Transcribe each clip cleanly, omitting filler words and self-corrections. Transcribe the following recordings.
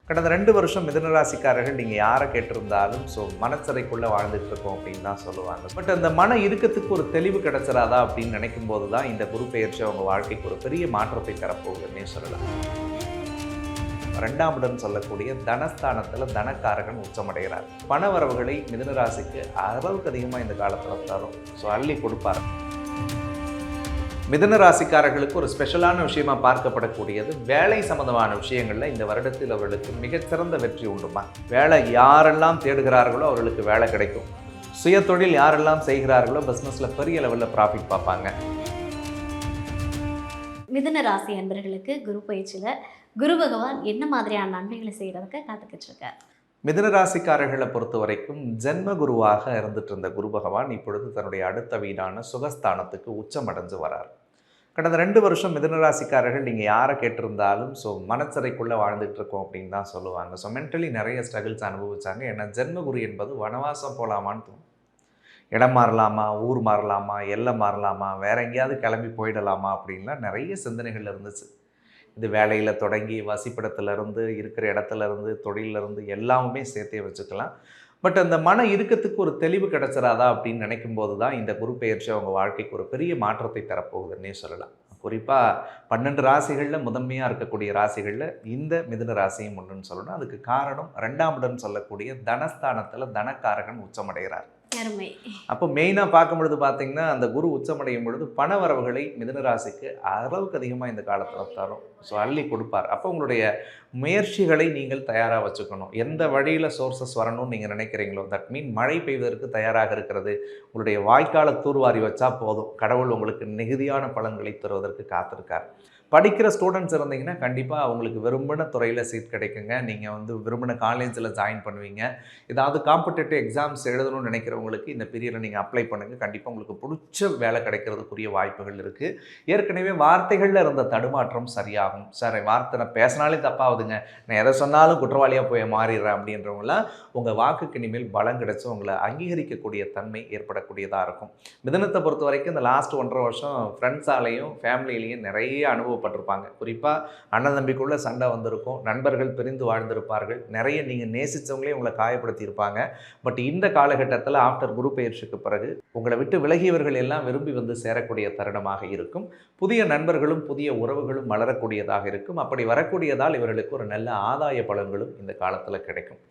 கடந்த 2 வருஷம் மிதுன ராசிக்காரர்கள் நீங்கள் யாரை கேட்டிருந்தாலும் மனச்சிறைக்குள்ளே வாழ்ந்துட்டு இருக்கோம் அப்படின்னு தான் சொல்லுவாங்க. பட் அந்த மன இறுக்கத்துக்கு ஒரு தெளிவு கிடைச்சிடாதா அப்படின்னு நினைக்கும் போது தான் இந்த குரு பெயர்ச்சி அவங்க வாழ்க்கைக்கு ஒரு பெரிய மாற்றத்தை தரப்போகுதுன்னே சொல்லலாம். 2ஆம் இடம் சொல்லக்கூடிய தனஸ்தானத்தில் தனக்காரகன் உச்சமடைகிறார். பண வரவுகளை மிதுன ராசிக்கு அளவுக்கு அதிகமாக இந்த காலத்தில் தரும். அள்ளி கொடுப்பார். மிதுன ராசிக்காரர்களுக்கு ஒரு ஸ்பெஷலான விஷயமா பார்க்கப்படக்கூடியது வேலை சம்பந்தமான விஷயங்களில் இந்த வருடத்தில் அவர்களுக்கு மிகச்சிறந்த வெற்றி உண்டுமா. வேலை யாரெல்லாம் தேடுகிறார்களோ அவர்களுக்கு வேலை கிடைக்கும். சுய தொழில் யாரெல்லாம் செய்கிறார்களோ பிஸ்னஸில் பெரிய லெவலில் ப்ராஃபிட் பார்ப்பாங்க. மிதுன ராசி அன்பர்களுக்கு குரு பயிற்சியில் குரு பகவான் என்ன மாதிரியான நன்மைகளை செய்கிறதுக்கு காத்துக்கிட்டு இருக்கார்? மிதுன ராசிக்காரர்களை பொறுத்த வரைக்கும் ஜென்ம குருவாக இருந்துட்டு இருந்த குரு பகவான் இப்பொழுது தன்னுடைய அடுத்த வீடான சுகஸ்தானத்துக்கு உச்சமடைஞ்சு வரார். கடந்த 2 வருஷம் மிதுன ராசிக்காரர்கள் நீங்கள் யாரை கேட்டிருந்தாலும் மனச்சிறைக்குள்ளே வாழ்ந்துட்டு இருக்கோம் அப்படின்னு தான் சொல்லுவாங்க. மென்டலி நிறைய ஸ்ட்ரகிள்ஸ் அனுபவிச்சாங்க. ஏன்னா ஜென்மகுரு என்பது வனவாசம் போகலாமான்னு தோணும். இடம் மாறலாமா, ஊர் மாறலாமா, எல்லை மாறலாமா, வேற எங்கேயாவது கிளம்பி போயிடலாமா அப்படின்லாம் நிறைய சிந்தனைகள் இருந்துச்சு. இது வேலையில் தொடங்கி வசிப்பிடத்துலேருந்து இருக்கிற இடத்துலேருந்து தொழிலிருந்து எல்லாமே சேர்த்தே வச்சுக்கலாம். பட் அந்த மன இறுக்கத்துக்கு ஒரு தெளிவு கிடைச்சிடாதா அப்படின்னு நினைக்கும் போது தான் இந்த குரு பெயர்ச்சி அவங்க வாழ்க்கைக்கு ஒரு பெரிய மாற்றத்தை தரப்போகுதுன்னே சொல்லலாம். குறிப்பாக 12 ராசிகளில் முதன்மையாக இருக்கக்கூடிய ராசிகளில் இந்த மிதுன ராசியும் ஒன்றுன்னு சொல்லணும். அதுக்கு காரணம் 2ஆம் இடம் சொல்லக்கூடிய தனஸ்தானத்தில் தனக்காரகன் உச்சமடைகிறார். அப்போ மெயினாக பார்க்கும் பொழுது பார்த்தீங்கன்னா அந்த குரு உச்சமடையும் பொழுது பண வரவுகளை மிதுன ராசிக்கு அளவுக்கு அதிகமாக இந்த காலத்தில் தரும். அள்ளி கொடுப்பார். அப்போ உங்களுடைய முயற்சிகளை நீங்கள் தயாராக வச்சுக்கணும். எந்த வழியில் சோர்சஸ் வரணும்னு நீங்கள் நினைக்கிறீங்களோ, தட் மீன் மழை பெய்வதற்கு தயாராக இருக்கிறது. உங்களுடைய வாய்க்காலை தூர்வாரி வச்சா போதும், கடவுள் உங்களுக்கு மிகுதியான பலன்களை தருவதற்கு காத்திருக்கார். படிக்கிற ஸ்டூடெண்ட்ஸ் இருந்தீங்கன்னா கண்டிப்பாக அவங்களுக்கு விரும்பின துறையில் சீட் கிடைக்குங்க. நீங்கள் விரும்பின காலேஜில் ஜாயின் பண்ணுவீங்க. ஏதாவது காம்படிட்டிவ் எக்ஸாம்ஸ் எழுதணும்னு நினைக்கிறவங்களுக்கு இந்த பீரியடில் நீங்கள் அப்ளை பண்ணுங்கள். கண்டிப்பாக உங்களுக்கு பிடிச்ச வேலை கிடைக்கிறதுக்குரிய வாய்ப்புகள் இருக்குது. ஏற்கனவே வார்த்தைகளில் இருந்த தடுமாற்றம் சரியாகும். சார் வார்த்தை நான் பேசினாலே தப்பாகுதுங்க, நான் எதை சொன்னாலும் குற்றவாளியாக போய் மாறிடுறேன் அப்படின்றவங்களாம் உங்கள் வாக்குக்கு இனிமேல் பலம் கிடைச்சி உங்களை அங்கீகரிக்கக்கூடிய தன்மை ஏற்படக்கூடியதாக இருக்கும். மிதுனத்தை பொறுத்த வரைக்கும் இந்த லாஸ்ட் 1.5 வருஷம் ஃப்ரெண்ட்ஸாலேயும் ஃபேமிலியிலையும் நிறைய அனுபவப்பட்டிருப்பாங்க. குறிப்பாக அண்ணன் தம்பிக்குள்ளே சண்டை வந்திருக்கும். நண்பர்கள் பிரிந்து வாழ்ந்திருப்பார்கள். நிறைய நீங்கள் நேசித்தவங்களே உங்களை காயப்படுத்தியிருப்பாங்க. பட் இந்த காலகட்டத்தில் ஆஃப்டர் குரு பெயர்ச்சிக்கு பிறகு உங்களை விட்டு விலகியவர்கள் எல்லாம் விரும்பி வந்து சேரக்கூடிய தருணமாக இருக்கும். புதிய நண்பர்களும் புதிய உறவுகளும் வளரக்கூடியதாக இருக்கும். அப்படி வரக்கூடியதால் இவர்களுக்கு ஒரு நல்ல ஆதாய பலன்களும் இந்த காலத்தில் கிடைக்கும்.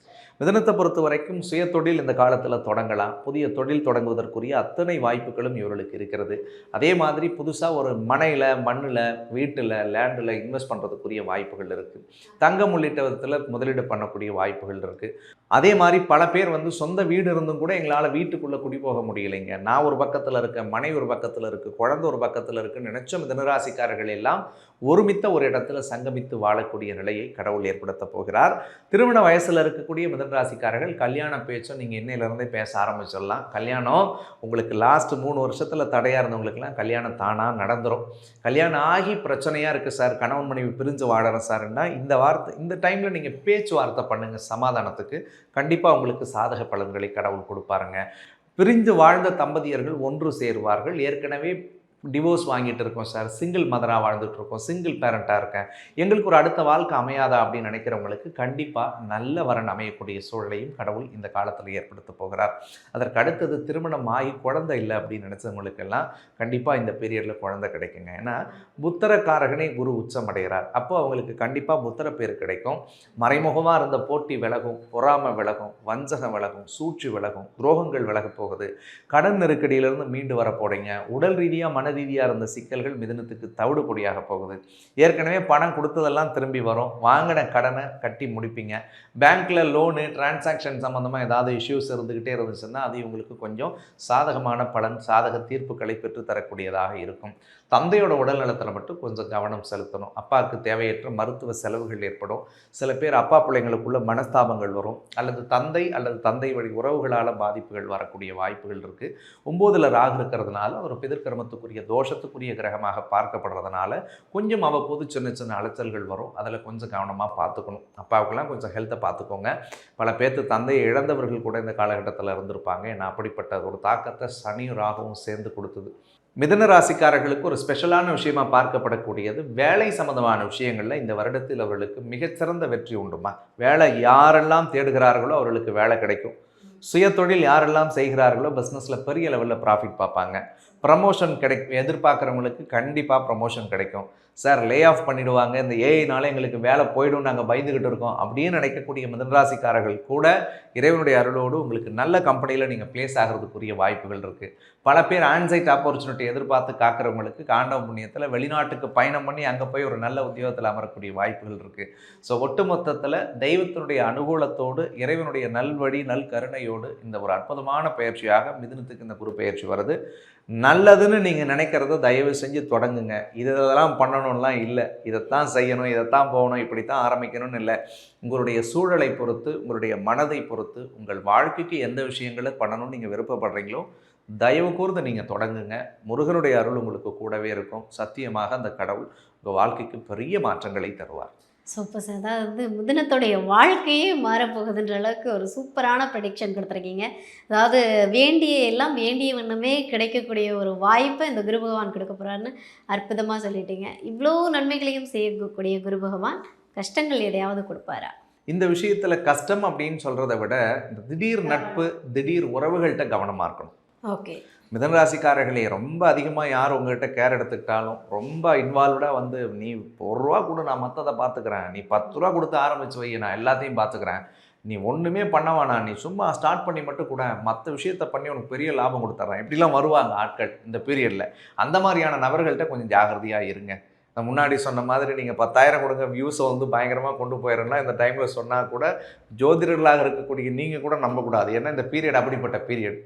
மிதுனத்தை பொறுத்த வரைக்கும் சுய தொழில் இந்த காலத்தில் தொடங்கலாம். புதிய தொழில் தொடங்குவதற்குரிய அத்தனை வாய்ப்புகளும் இவர்களுக்கு இருக்கிறது. அதே மாதிரி புதுசாக ஒரு மனையில், மண்ணில், வீட்டில், லேண்டில் இன்வெஸ்ட் பண்ணுறதுக்குரிய வாய்ப்புகள் இருக்குது. தங்கம் உள்ளிட்ட விதத்தில் முதலீடு பண்ணக்கூடிய வாய்ப்புகள் இருக்குது. அதே மாதிரி பல பேர் சொந்த வீடு இருந்தும் கூட எங்களால் வீட்டுக்குள்ளே குடி போக முடியலைங்க, நான் ஒரு பக்கத்தில் இருக்கேன், மனைவி ஒரு பக்கத்தில் இருக்குது, குழந்தை ஒரு பக்கத்தில் இருக்குன்னு நினச்ச மிதுனராசிக்காரர்கள் எல்லாம் ஒருமித்த ஒரு இடத்துல சங்கமித்து வாழக்கூடிய நிலையை கடவுள் ஏற்படுத்த போகிறார். திருமண வயசில் இருக்கக்கூடிய மிதுனராசிக்காரர்கள் கல்யாண பேச்சும் நீங்கள் இன்னையிலேருந்தே பேச ஆரம்பிச்சிடலாம். கல்யாணம் உங்களுக்கு லாஸ்ட் 3 வருஷத்தில் தடையாக இருந்தவங்களுக்கெல்லாம் கல்யாணம் தானாக நடந்துடும். கல்யாணம் ஆகி பிரச்சனையாக இருக்குது சார், கணவன் மனைவி பிரிஞ்சு வாழறேன் சார்ன்னா இந்த டைமில் நீங்கள் பேச்சுவார்த்தை பண்ணுங்கள். சமாதானத்துக்கு கண்டிப்பாக உங்களுக்கு சாதக பலன்களை கடவுள் கொடுப்பாருங்க. பிரிந்து வாழ்ந்த தம்பதியர்கள் ஒன்று சேருவார்கள். ஏற்கனவே டிவோர்ஸ் வாங்கிட்டு இருக்கோம் சார், சிங்கிள் மதராக வாழ்ந்துட்டு இருக்கோம், சிங்கிள் பேரண்ட்டாக இருக்கேன், எங்களுக்கு ஒரு அடுத்த வாழ்க்கை அமையாதா அப்படின்னு நினைக்கிறவங்களுக்கு கண்டிப்பாக நல்ல வரன் அமையக்கூடிய சூழலையும் கடவுள் இந்த காலத்தில் ஏற்படுத்த போகிறார். அதற்கு அடுத்தது திருமணம் ஆகி குழந்தை இல்லை அப்படின்னு நினச்சவங்களுக்கெல்லாம் கண்டிப்பாக இந்த பீரியடில் குழந்தை கிடைக்குங்க. ஏன்னா புத்திரக்காரகனே குரு உச்சமடைகிறார். அப்போ அவங்களுக்கு கண்டிப்பாக புத்திர பேர் கிடைக்கும். மறைமுகமாக இருந்த போட்டி விலகும், பொறாமை விலகும், வஞ்சகம் விலகும், சூழ்ச்சி விலகும், துரோகங்கள் விலக போகுது. கடன் நெருக்கடியிலிருந்து மீண்டு வர போறீங்க. உடல் ரீதியாக மன ரீதியாக இருந்த சிக்கல்கள் மிதுனத்துக்கு தவிடு பொடியாக போகுது. ஏற்கனவே பணம் கொடுத்ததெல்லாம் திரும்பி வரும். வாங்கின கடனை கட்டி முடிப்பீங்க. பேங்க்கில் லோனு டிரான்சாக்ஷன் சம்மந்தமாக ஏதாவது இஷ்யூஸ் இருந்துக்கிட்டே இருந்துச்சுன்னா அது இவங்களுக்கு கொஞ்சம் சாதகமான பலன், சாதக தீர்ப்புகளை பெற்றுத்தரக்கூடியதாக இருக்கும். தந்தையோட உடல் நலத்தில் மட்டும் கொஞ்சம் கவனம் செலுத்தணும். அப்பாவுக்கு தேவையற்ற மருத்துவ செலவுகள் ஏற்படும். சில பேர் அப்பா பிள்ளைங்களுக்குள்ள மனஸ்தாபங்கள் வரும். அல்லது தந்தை வழி உறவுகளால் பாதிப்புகள் வரக்கூடிய வாய்ப்புகள் இருக்குது. 9ல் ராகு இருக்கிறதுனால ஒரு பிதிர்கர்மத்துக்குரிய தோஷத்துக்குரிய கிரகமாக பார்க்கப்படுறதுனால கொஞ்சம் அவ்வப்போது சின்ன சின்ன அலைச்சல்கள் வரும். அதில் கொஞ்சம் கவனமாக பார்த்துக்கணும். அப்பாவுக்கெல்லாம் கொஞ்சம் ஹெல்த்தை பார்த்துக்கோங்க. பல பேர்த்து தந்தையை இழந்தவர்கள் கூட இந்த காலகட்டத்தில் இருந்திருப்பாங்க. ஏன்னா அப்படிப்பட்ட ஒரு தாக்கத்தை சனியும் ராகுவும் சேர்ந்து கொடுத்தது. மிதுன ராசிக்காரர்களுக்கு ஒரு ஸ்பெஷலான விஷயமா பார்க்கப்படக்கூடியது வேலை சம்பந்தமான விஷயங்களில் இந்த வருடத்தில் அவர்களுக்கு மிகச்சிறந்த வெற்றி உண்டுமா. வேலை யாரெல்லாம் தேடுகிறார்களோ அவர்களுக்கு வேலை கிடைக்கும். சுயதொழில் யாரெல்லாம் செய்கிறார்களோ பிஸ்னஸில் பெரிய லெவலில் ப்ராஃபிட் பார்ப்பாங்க. ப்ரமோஷன் எதிர்பார்க்குறவங்களுக்கு கண்டிப்பாக ப்ரமோஷன் கிடைக்கும். சார் லே ஆஃப் பண்ணிவிடுவாங்க, இந்த ஏஐனால எங்களுக்கு வேலை போய்டும், நாங்கள் பயந்துக்கிட்டு இருக்கோம் அப்படின்னு நினைக்கக்கூடிய மிதனராசிக்காரர்கள் கூட இறைவனுடைய அருளோடு உங்களுக்கு நல்ல கம்பெனியில் நீங்கள் ப்ளேஸ் ஆகிறதுக்குரிய வாய்ப்புகள் இருக்குது. பல பேர் ஆன்சைட் ஆப்பர்ச்சுனிட்டி எதிர்பார்த்து காக்கிறவங்களுக்கு காண்டவ புண்ணியத்தில் வெளிநாட்டுக்கு பயணம் பண்ணி அங்கே போய் ஒரு நல்ல உத்தியோகத்தில் அமரக்கூடிய வாய்ப்புகள் இருக்குது. ஸோ ஒட்டு மொத்தத்தில் தெய்வத்தினுடைய அனுகூலத்தோடு இறைவனுடைய நல்வழி நல் கருணையோடு இந்த ஒரு அற்புதமான பயிற்சியாக மிதுனத்துக்கு இந்த குரு பயிற்சி வருது. நல்லதுன்னு நீங்கள் நினைக்கிறத தயவு செஞ்சு தொடங்குங்க. இதெல்லாம் பண்ணணும்லாம் இல்லை, இதைத்தான் செய்யணும், இதைத்தான் போகணும், இப்படித்தான் ஆரம்பிக்கணும்னு இல்லை. உங்களுடைய சூழலை பொறுத்து, உங்களுடைய மனதை பொறுத்து, உங்கள் வாழ்க்கைக்கு எந்த விஷயங்களை பண்ணணும்னு நீங்கள் விருப்பப்படுறீங்களோ தயவு கூர்ந்து நீங்கள் தொடங்குங்க. முருகனுடைய அருள் உங்களுக்கு கூடவே இருக்கும். சத்தியமாக அந்த கடவுள் உங்கள் வாழ்க்கைக்கு பெரிய மாற்றங்களை தருவார். Super sir. அதாவது மிதுனத்துடைய வாழ்க்கையே மாறப்போகுதுன்ற அளவுக்கு ஒரு சூப்பரான ப்ரெடிக்ஷன் கொடுத்துருக்கீங்க. அதாவது வேண்டிய எல்லாம் வேண்டிய வண்ணமே கிடைக்கக்கூடிய ஒரு வாய்ப்பை இந்த குரு பகவான் கொடுக்க போகிறாருன்னு அற்புதமாக சொல்லிட்டீங்க. இவ்வளோ நன்மைகளையும் செய்யக்கூடிய குரு பகவான் கஷ்டங்கள் எதையாவது கொடுப்பாரா? இந்த விஷயத்தில் கஷ்டம் அப்படின்னு சொல்கிறத விட இந்த திடீர் நட்பு, திடீர் உறவுகள்கிட்ட கவனமாக இருக்கணும். ஓகே. மிதனராசிக்காரர்களே ரொம்ப அதிகமாக யார் உங்கள்கிட்ட கேர் எடுத்துக்கிட்டாலும் ரொம்ப இன்வால்வ்டாக வந்து நீ ₹1 கொடு, நான் மற்றதை பார்த்துக்கிறேன், நீ ₹10 கொடுத்து ஆரம்பித்து வை, நான் எல்லாத்தையும் பார்த்துக்கிறேன், நீ ஒன்றுமே பண்ண வேணாம், நீ சும்மா ஸ்டார்ட் பண்ணி மட்டும் கூட மற்ற விஷயத்த பண்ணி உனக்கு பெரிய லாபம் கொடுத்துட்றேன், இப்படிலாம் வருவாங்க ஆட்கள் இந்த பீரியடில். அந்த மாதிரியான நபர்கள்ட்ட கொஞ்சம் ஜாகிரதையாக இருங்க. நான் முன்னாடி சொன்ன மாதிரி நீங்கள் 10,000 கொடுங்க, வியூஸை வந்து பயங்கரமாக கொண்டு போயிடறேன்னா இந்த டைமில் சொன்னால் கூட ஜோதிடர்களாக இருக்கக்கூடிய நீங்கள் கூட நம்பக்கூடாது. ஏன்னா இந்த பீரியட் அப்படிப்பட்ட பீரியட்.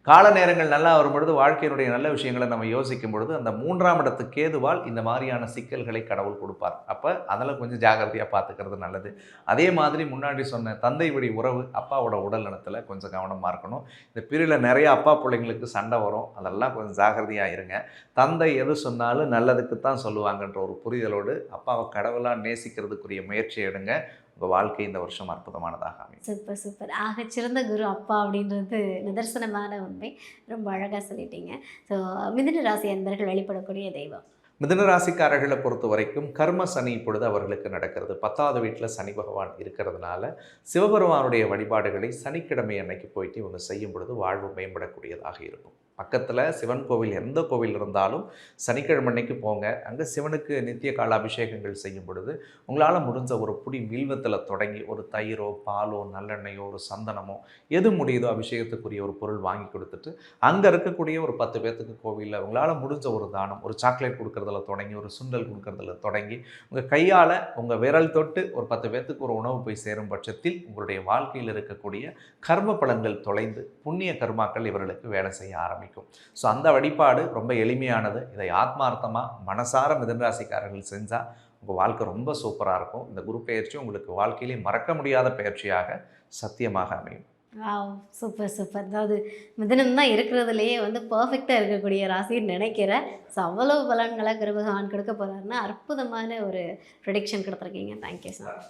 கால நேரங்கள் நல்லா வரும்பொழுது வாழ்க்கையினுடைய நல்ல விஷயங்களை நம்ம யோசிக்கும் பொழுது அந்த 3ஆம் இடத்து கேதுவால் இந்த மாதிரியான சிக்கல்களை கடவுள் கொடுப்பார். அப்போ அதில் கொஞ்சம் ஜாகிரதையாக பார்த்துக்கிறது நல்லது. அதே மாதிரி முன்னாடி சொன்ன தந்தை வழி உறவு, அப்பாவோட உடல் நலத்தில் கொஞ்சம் கவனமாக இருக்கணும். இந்த பீரியடில் நிறைய அப்பா பிள்ளைங்களுக்கு சண்டை வரும், அதெல்லாம் கொஞ்சம் ஜாகிரதையாக இருங்க. தந்தை எது சொன்னாலும் நல்லதுக்கு தான் சொல்லுவாங்கன்ற ஒரு புரிதலோடு அப்பாவை கடவுளாக நேசிக்கிறதுக்குரிய முயற்சியை எடுங்க. உங்கள் வாழ்க்கை இந்த வருஷம் அற்புதமானதாக அமையும். Super super. ஆகச்சிறந்த குரு அப்பா அப்படின்றது நிதர்சனமான உண்மை. ரொம்ப அழகாக சொல்லிட்டீங்க. ஸோ மிதுன ராசி அன்பர்கள் வழிபடக்கூடிய தெய்வம். மிதுன ராசிக்காரர்களை பொறுத்த வரைக்கும் கர்ம சனி இப்பொழுது அவர்களுக்கு நடக்கிறது. 10வது வீட்டில் சனி பகவான் இருக்கிறதுனால சிவபெருமானுடைய வழிபாடுகளை சனிக்கிழமை அன்னைக்கு போயிட்டு இவங்க செய்யும் பொழுது வாழ்வு மேம்படக்கூடியதாக இருக்கும். பக்கத்தில் சிவன் கோவில் எந்த கோவில் இருந்தாலும் சனிக்கிழமை அன்னைக்கு போங்க. அங்கே சிவனுக்கு நித்திய கால அபிஷேகங்கள் செய்யும் பொழுது உங்களால் முடிஞ்ச ஒரு புடி வில்வத்தில் தொடங்கி ஒரு தயிரோ பாலோ நல்லெண்ணெயோ ஒரு சந்தனமோ எது முடியுதோ அபிஷேகத்துக்குரிய ஒரு பொருள் வாங்கி கொடுத்துட்டு அங்கே இருக்கக்கூடிய ஒரு 10 பேர்த்துக்கு கோவிலில் உங்களால் முடிஞ்ச ஒரு தானம், ஒரு சாக்லேட் கொடுக்குறதுல தொடங்கி ஒரு சுண்டல் கொடுக்குறதுல தொடங்கி உங்கள் கையால் உங்கள் விரல் தொட்டு ஒரு 10 பேர்த்துக்கு ஒரு உணவு போய் சேரும் பட்சத்தில் உங்களுடைய வாழ்க்கையில் இருக்கக்கூடிய கர்ம பலன்கள் தொலைந்து புண்ணிய கர்மாக்கள் இவர்களுக்கு வேலை செய்ய ஆரம்பிக்கும். ஸோ அந்த வழிபாடு ரொம்ப எளிமையானது. இதை ஆத்மார்த்தமாக மனசார மிதுனராசிக்காரர்கள் செஞ்சால் உங்கள் வாழ்க்கை ரொம்ப சூப்பராக இருக்கும். இந்த குரு பயிற்சி உங்களுக்கு வாழ்க்கையிலே மறக்க முடியாத பயிற்சியாக சத்தியமாக அமையும். Super super. அதாவது மிதுனம் தான் இருக்கிறதுலையே வந்து பர்ஃபெக்டாக இருக்கக்கூடிய ராசின்னு நினைக்கிறேன். ஸோ அவ்வளோ பலன்களை குரு பகவான் கொடுக்க போகிறாருன்னா அற்புதமான ஒரு ப்ரெடிக்ஷன் கொடுத்துருக்கீங்க. Thank you sir.